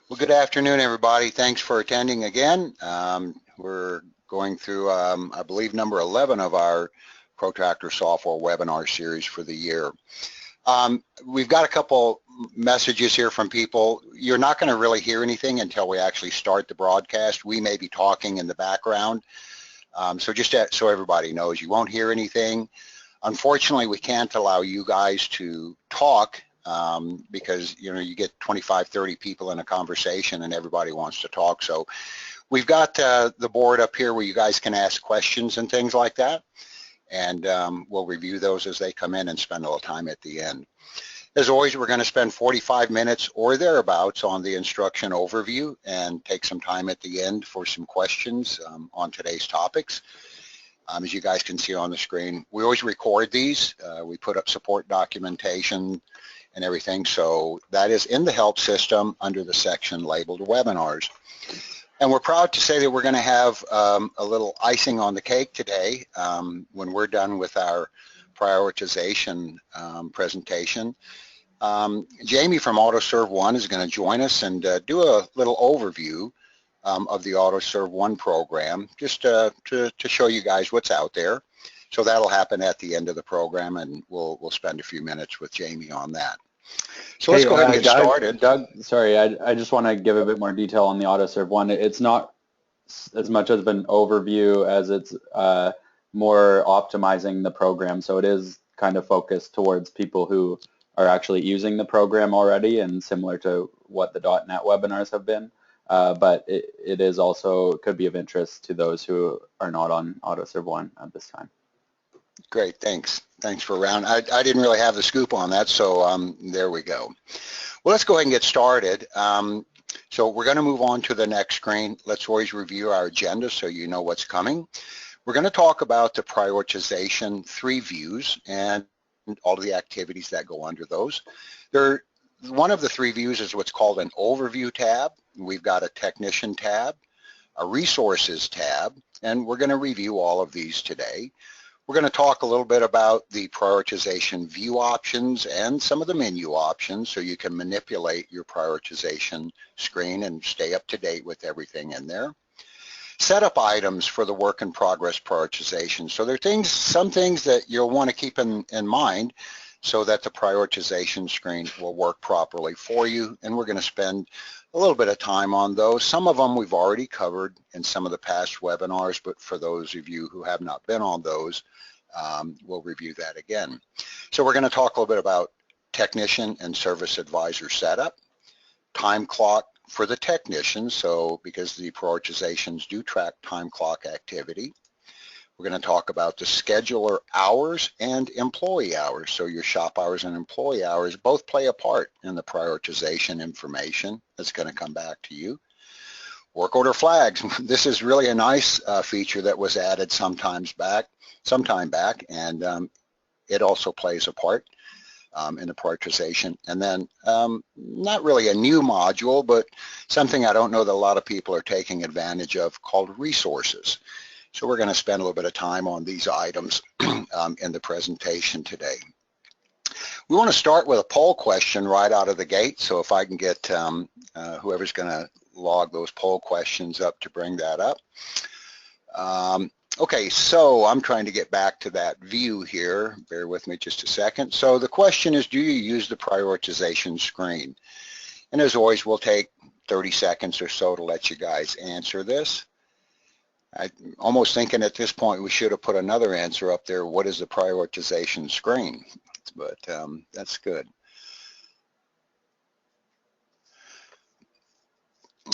Well, good afternoon, everybody. Thanks for attending again. We're going through, I believe, number 11 of our Protractor Software webinar series for the year. We've got a couple messages here from people. You're not going to really hear anything until we actually start the broadcast. We may be talking in the background. So just so everybody knows, you won't hear anything. Unfortunately, we can't allow you guys to talk because you get 25, 30 people in a conversation and everybody wants to talk. So we've got the board up here where you guys can ask questions and things like that, and we'll review those as they come in and spend a little time at the end. As always, we're going to spend 45 minutes or thereabouts on the instruction overview and take some time at the end for some questions on today's topics. As you guys can see on the screen, we always record these. We put up support documentation and everything, so that is in the help system under the section labeled webinars. And we're proud to say that we're going to have a little icing on the cake today when we're done with our prioritization presentation. Jamie from AutoServe One is going to join us and do a little overview of the AutoServe One program, just to show you guys what's out there. So that'll happen at the end of the program, and we'll spend a few minutes with Jamie on that. So let's go ahead and get started. Doug, sorry, I just want to give a bit more detail on the AutoServe One. It's not as much of an overview as it's more optimizing the program. So it is kind of focused towards people who are actually using the program already, and similar to what the .NET webinars have been. But it is also could be of interest to those who are not on AutoServe One at this time. Great, thanks. Thanks for round. I didn't really have the scoop on that, so there we go. Well, let's go ahead and get started. So we're going to move on to the next screen. Let's always review our agenda so you know what's coming. We're going to talk about the prioritization 3 views and all of the activities that go under those. One of the 3 views is what's called an overview tab. We've got a technician tab, a resources tab, and we're going to review all of these today. We're going to talk a little bit about the prioritization view options and some of the menu options so you can manipulate your prioritization screen and stay up to date with everything in there. Setup items for the work in progress prioritization. So there are some things that you'll want to keep in mind so that the prioritization screen will work properly for you, and we're going to spend a little bit of time on those. Some of them we've already covered in some of the past webinars, but for those of you who have not been on those, we'll review that again. So we're going to talk a little bit about technician and service advisor setup, time clock for the technician, so because the prioritizations do track time clock activity. We're going to talk about the scheduler hours and employee hours. So your shop hours and employee hours both play a part in the prioritization information that's going to come back to you. Work order flags. This is really a nice feature that was added sometime back, and it also plays a part in the prioritization. And then not really a new module, but something I don't know that a lot of people are taking advantage of, called resources. So we're going to spend a little bit of time on these items in the presentation today. We want to start with a poll question right out of the gate. So if I can get whoever's going to log those poll questions up to bring that up. Okay, so I'm trying to get back to that view here. Bear with me just a second. So the question is, do you use the prioritization screen? And as always, we'll take 30 seconds or so to let you guys answer this. I'm almost thinking at this point we should have put another answer up there. What is the prioritization screen? But that's good.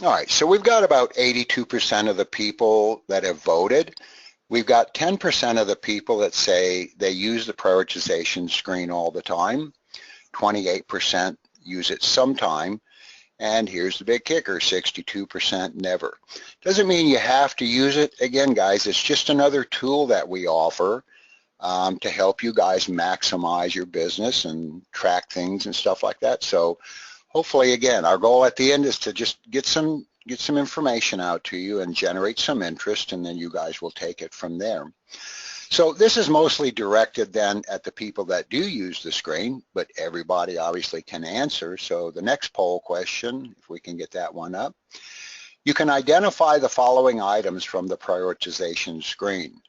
All right, so we've got about 82% of the people that have voted. We've got 10% of the people that say they use the prioritization screen all the time. 28% use it sometime. And here's the big kicker, 62% never. Doesn't mean you have to use it. Again, guys, it's just another tool that we offer to help you guys maximize your business and track things and stuff like that. So hopefully, again, our goal at the end is to just get some information out to you and generate some interest, and then you guys will take it from there. So this is mostly directed then at the people that do use the screen, but everybody obviously can answer. So the next poll question, if we can get that one up, you can identify the following items from the prioritization screen.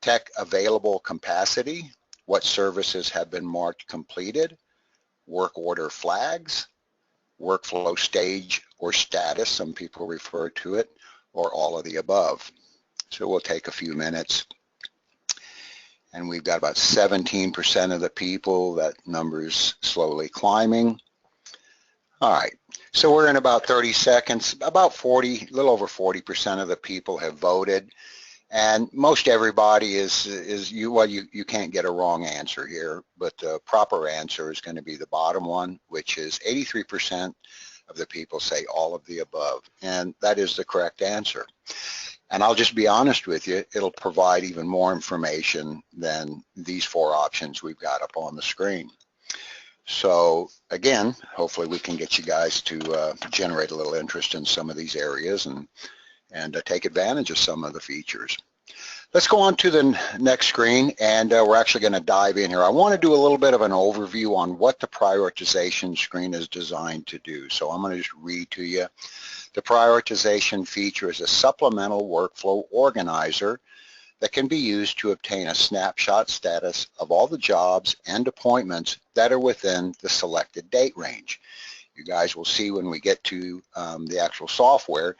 Tech available capacity, what services have been marked completed, work order flags, workflow stage or status, some people refer to it, or all of the above. So we'll take a few minutes. And we've got about 17% of the people. That number's slowly climbing. All right, so we're in about 30 seconds. About 40, a little over 40% of the people have voted. And most everybody you can't get a wrong answer here, but the proper answer is going to be the bottom one, which is 83% of the people say all of the above. And that is the correct answer. And I'll just be honest with you, it'll provide even more information than these four options we've got up on the screen. So again, hopefully we can get you guys to generate a little interest in some of these areas and take advantage of some of the features. Let's go on to the next screen, and we're actually going to dive in here. I want to do a little bit of an overview on what the prioritization screen is designed to do. So I'm going to just read to you. The prioritization feature is a supplemental workflow organizer that can be used to obtain a snapshot status of all the jobs and appointments that are within the selected date range. You guys will see when we get to the actual software,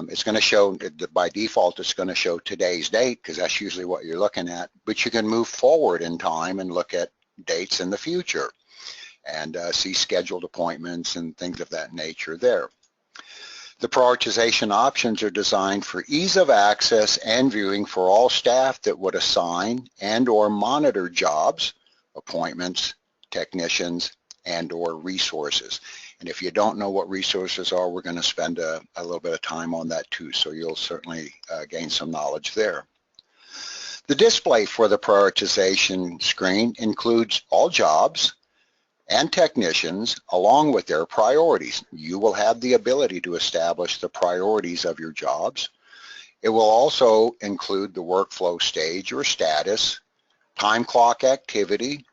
it's going to show, by default, it's going to show today's date because that's usually what you're looking at, but you can move forward in time and look at dates in the future and see scheduled appointments and things of that nature there. The prioritization options are designed for ease of access and viewing for all staff that would assign and or monitor jobs, appointments, technicians, and or resources. And if you don't know what resources are, we're going to spend a little bit of time on that too, so you'll certainly gain some knowledge there. The display for the prioritization screen includes all jobs and technicians along with their priorities. You will have the ability to establish the priorities of your jobs. It will also include the workflow stage or status, time clock activity,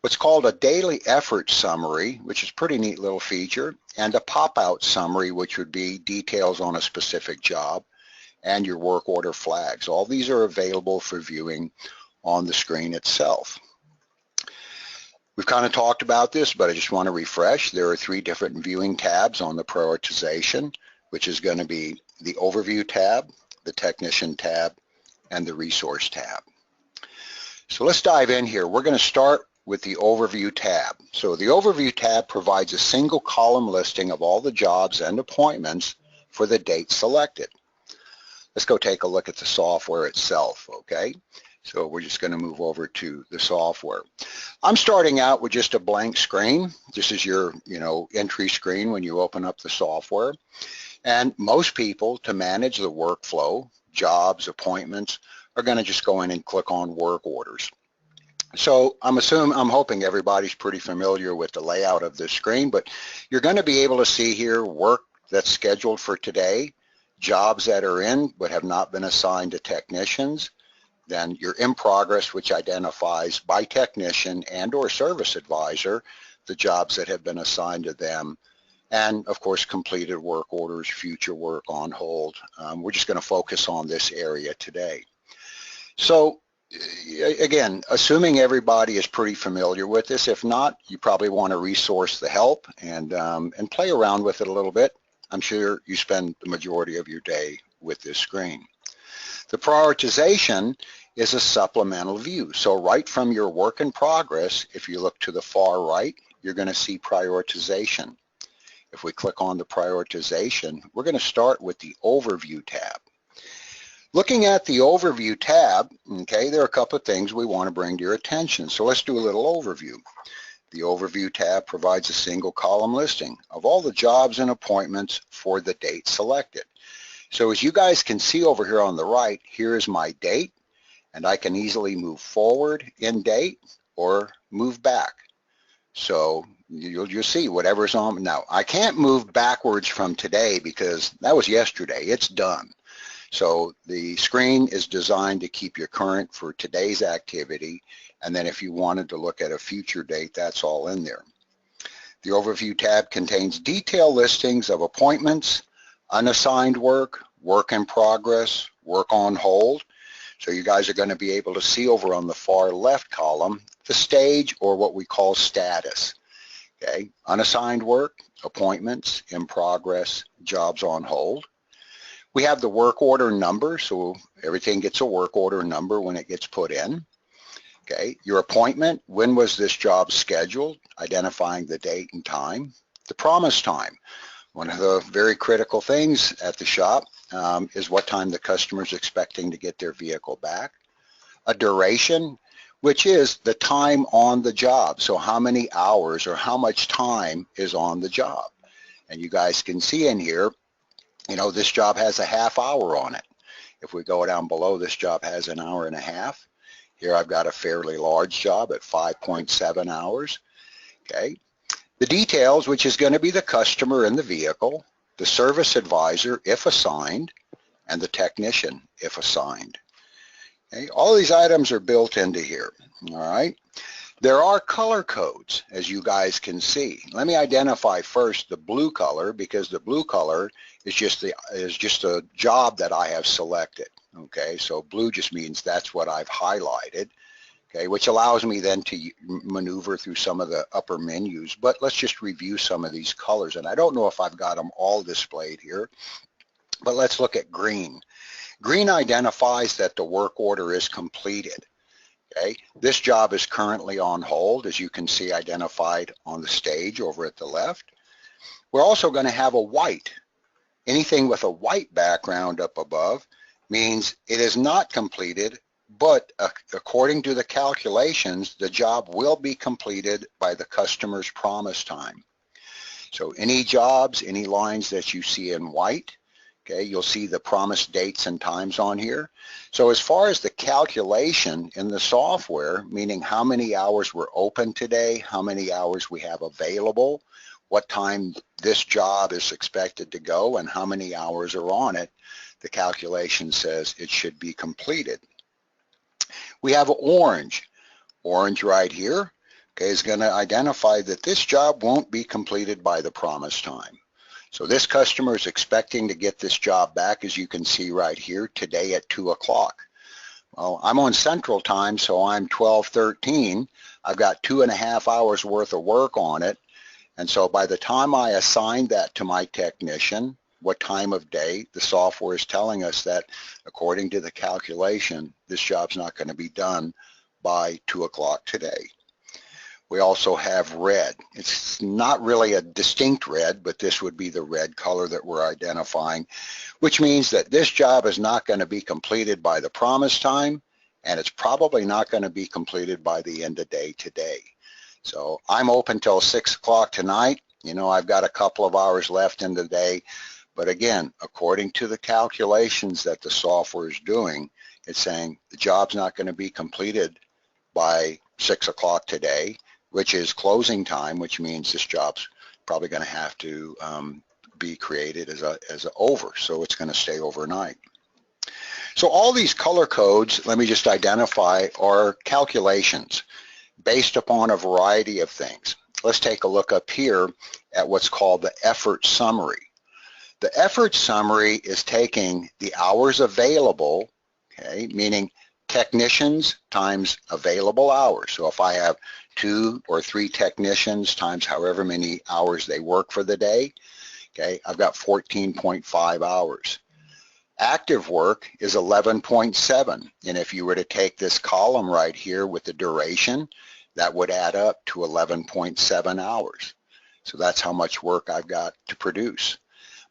what's called a daily effort summary, which is a pretty neat little feature, and a pop-out summary, which would be details on a specific job, and your work order flags. All these are available for viewing on the screen itself. We've kind of talked about this, but I just want to refresh. There are three different viewing tabs on the prioritization, which is going to be the Overview tab, the Technician tab, and the Resource tab. So let's dive in here. We're going to start with the Overview tab. So the Overview tab provides a single column listing of all the jobs and appointments for the date selected. Let's go take a look at the software itself, okay? So we're just going to move over to the software. I'm starting out with just a blank screen. This is your, entry screen when you open up the software. And most people, to manage the workflow, jobs, appointments, are going to just go in and click on work orders. So I'm hoping everybody's pretty familiar with the layout of this screen, but you're going to be able to see here work that's scheduled for today, jobs that are in but have not been assigned to technicians, then your in progress, which identifies by technician and or service advisor the jobs that have been assigned to them, and of course completed work orders, future work on hold. We're just going to focus on this area today. So again, assuming everybody is pretty familiar with this, if not, you probably want to resource the help and play around with it a little bit. I'm sure you spend the majority of your day with this screen. The prioritization is a supplemental view. So right from your work in progress, if you look to the far right, you're going to see prioritization. If we click on the prioritization, we're going to start with the Overview tab. Looking at the Overview tab, okay, there are a couple of things we want to bring to your attention. So let's do a little overview. The Overview tab provides a single column listing of all the jobs and appointments for the date selected. So as you guys can see over here on the right, here is my date, and I can easily move forward in date or move back. So you'll see whatever's on. Now, I can't move backwards from today because that was yesterday. It's done. So the screen is designed to keep you current for today's activity, and then if you wanted to look at a future date, that's all in there. The Overview tab contains detailed listings of appointments, unassigned work, work in progress, work on hold. So you guys are going to be able to see over on the far left column the stage, or what we call status. Okay, unassigned work, appointments, in progress, jobs on hold. We have the work order number, so everything gets a work order number when it gets put in. Okay, your appointment, when was this job scheduled, identifying the date and time. The promise time, one of the very critical things at the shop is what time the customer is expecting to get their vehicle back. A duration, which is the time on the job, so how many hours or how much time is on the job. And you guys can see in here, you know, this job has a half hour on it. If we go down below, this job has an hour and a half. Here I've got a fairly large job at 5.7 hours. Okay. The details, which is going to be the customer and the vehicle, the service advisor, if assigned, and the technician, if assigned. Okay. All these items are built into here. All right. There are color codes, as you guys can see. Let me identify first the blue color, because the blue color is just a job that I have selected. Okay, so blue just means that's what I've highlighted. Okay, which allows me then to maneuver through some of the upper menus. But let's just review some of these colors. And I don't know if I've got them all displayed here, but let's look at green. Green identifies that the work order is completed. Okay, this job is currently on hold, as you can see identified on the stage over at the left. We're also going to have a white. Anything with a white background up above means it is not completed, but according to the calculations, the job will be completed by the customer's promise time. So any jobs, any lines that you see in white, okay, you'll see the promised dates and times on here. So as far as the calculation in the software, meaning how many hours we're open today, how many hours we have available, what time this job is expected to go, and how many hours are on it, the calculation says it should be completed. We have orange. Orange right here, okay, is going to identify that this job won't be completed by the promised time. So this customer is expecting to get this job back, as you can see right here, today at 2 o'clock. Well, I'm on Central Time, so I'm 12:13. I've got 2.5 hours worth of work on it. And so by the time I assign that to my technician, what time of day, the software is telling us that according to the calculation, this job's not going to be done by 2 o'clock today. We also have red. It's not really a distinct red, but this would be the red color that we're identifying, which means that this job is not going to be completed by the promised time, and it's probably not going to be completed by the end of day today. So I'm open till 6 o'clock tonight. You know, I've got a couple of hours left in the day, but again, according to the calculations that the software is doing, it's saying the job's not going to be completed by 6 o'clock today, which is closing time, which means this job's probably going to have to be created as a over, so it's going to stay overnight. So all these color codes, let me just identify, are calculations based upon a variety of things. Let's take a look up here at what's called the effort summary. The effort summary is taking the hours available, okay, meaning technicians times available hours. So if I have 2 or 3 technicians times however many hours they work for the day, okay, I've got 14.5 hours. Active work is 11.7, and if you were to take this column right here with the duration, that would add up to 11.7 hours. So that's how much work I've got to produce.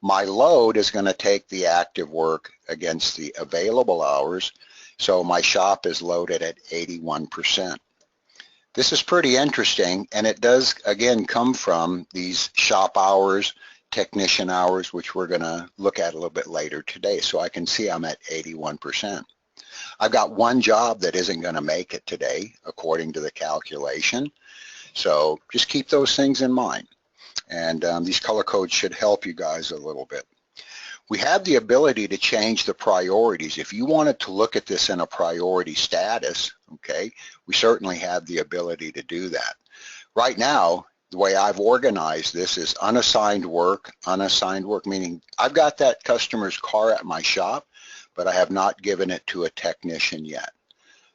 My load is going to take the active work against the available hours, so my shop is loaded at 81%. This is pretty interesting, and it does, again, come from these shop hours, technician hours, which we're going to look at a little bit later today. So I can see I'm at 81%. I've got one job that isn't going to make it today, according to the calculation. So just keep those things in mind. And these color codes should help you guys a little bit. We have the ability to change the priorities. If you wanted to look at this in a priority status, okay, we certainly have the ability to do that. Right now, the way I've organized this is unassigned work, meaning I've got that customer's car at my shop, but I have not given it to a technician yet.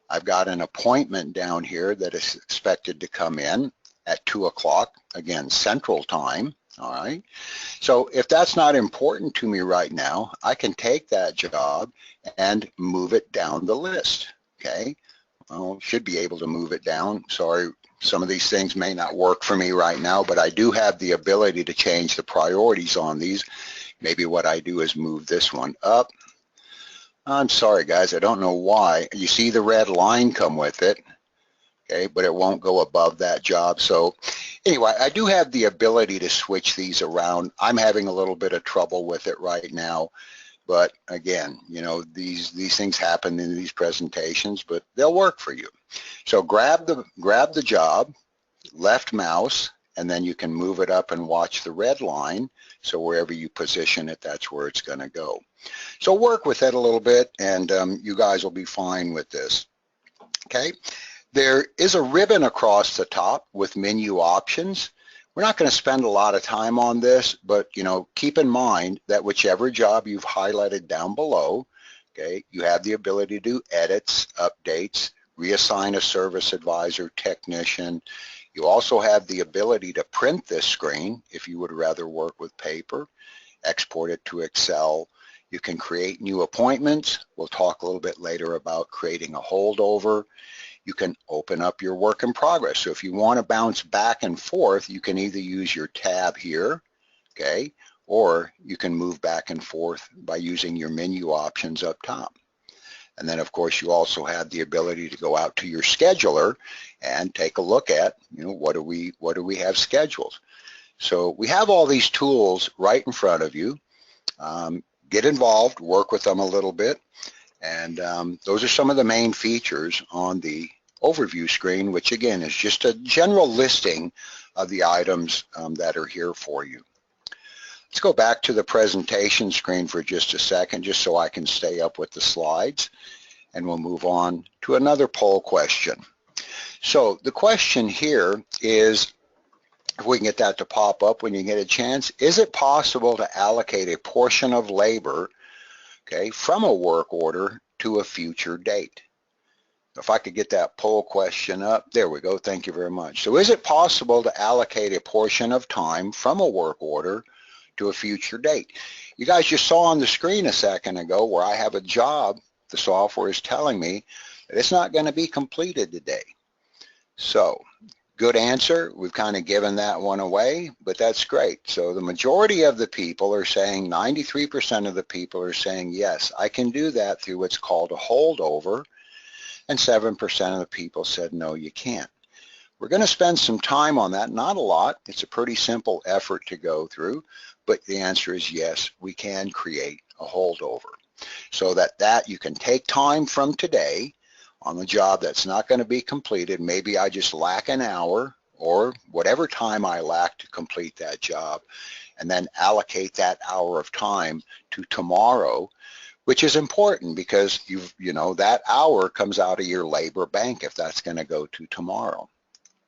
I've got an appointment down here that is expected to come in at 2 o'clock, again, Central Time, all right? So if that's not important to me right now, I can take that job and move it down the list, okay? Well, should be able to move it down. Sorry, some of these things may not work for me right now, but I do have the ability to change the priorities on these. Maybe what I do is move this one up. I'm sorry, guys, I don't know why. You see the red line come with it, okay, but it won't go above that job. So anyway, I do have the ability to switch these around. I'm having a little bit of trouble with it right now. But again, you know, these things happen in these presentations, but they'll work for you. So grab the job, left mouse, and then you can move it up and watch the red line. So wherever you position it, that's where it's going to go. So work with it a little bit, and you guys will be fine with this. Okay. There is a ribbon across the top with menu options. We're not going to spend a lot of time on this, but you know, keep in mind that whichever job you've highlighted down below, okay, you have the ability to do edits, updates, reassign a service advisor, technician. You also have the ability to print this screen if you would rather work with paper, export it to Excel. You can create new appointments. We'll talk a little bit later about creating a holdover. You can open up your work in progress. So if you want to bounce back and forth, you can either use your tab here, okay, or you can move back and forth by using your menu options up top. And then of course you also have the ability to go out to your scheduler and take a look at, you know, what do we have scheduled. So we have all these tools right in front of you. Get involved, work with them a little bit, and those are some of the main features on the overview screen, which again is just a general listing of the items that are here for you. Let's go back to the presentation screen for just a second, just so I can stay up with the slides, and we'll move on to another poll question. So the question here is, if we can get that to pop up when you get a chance, is it possible to allocate a portion of labor, okay, from a work order to a future date? If I could get that poll question up, there we go, thank you very much. So is it possible to allocate a portion of time from a work order to a future date? You guys just saw on the screen a second ago where I have a job, the software is telling me that it's not going to be completed today. So good answer, we've kind of given that one away, but that's great. So the majority of the people are saying, 93% of the people are saying, yes, I can do that through what's called a holdover, and 7% of the people said, no, you can't. We're going to spend some time on that, not a lot. It's a pretty simple effort to go through, but the answer is yes, we can create a holdover. So that you can take time from today on the job that's not going to be completed. Maybe I just lack an hour or whatever time I lack to complete that job, and then allocate that hour of time to tomorrow, which is important because you know that hour comes out of your labor bank if that's going to go to tomorrow.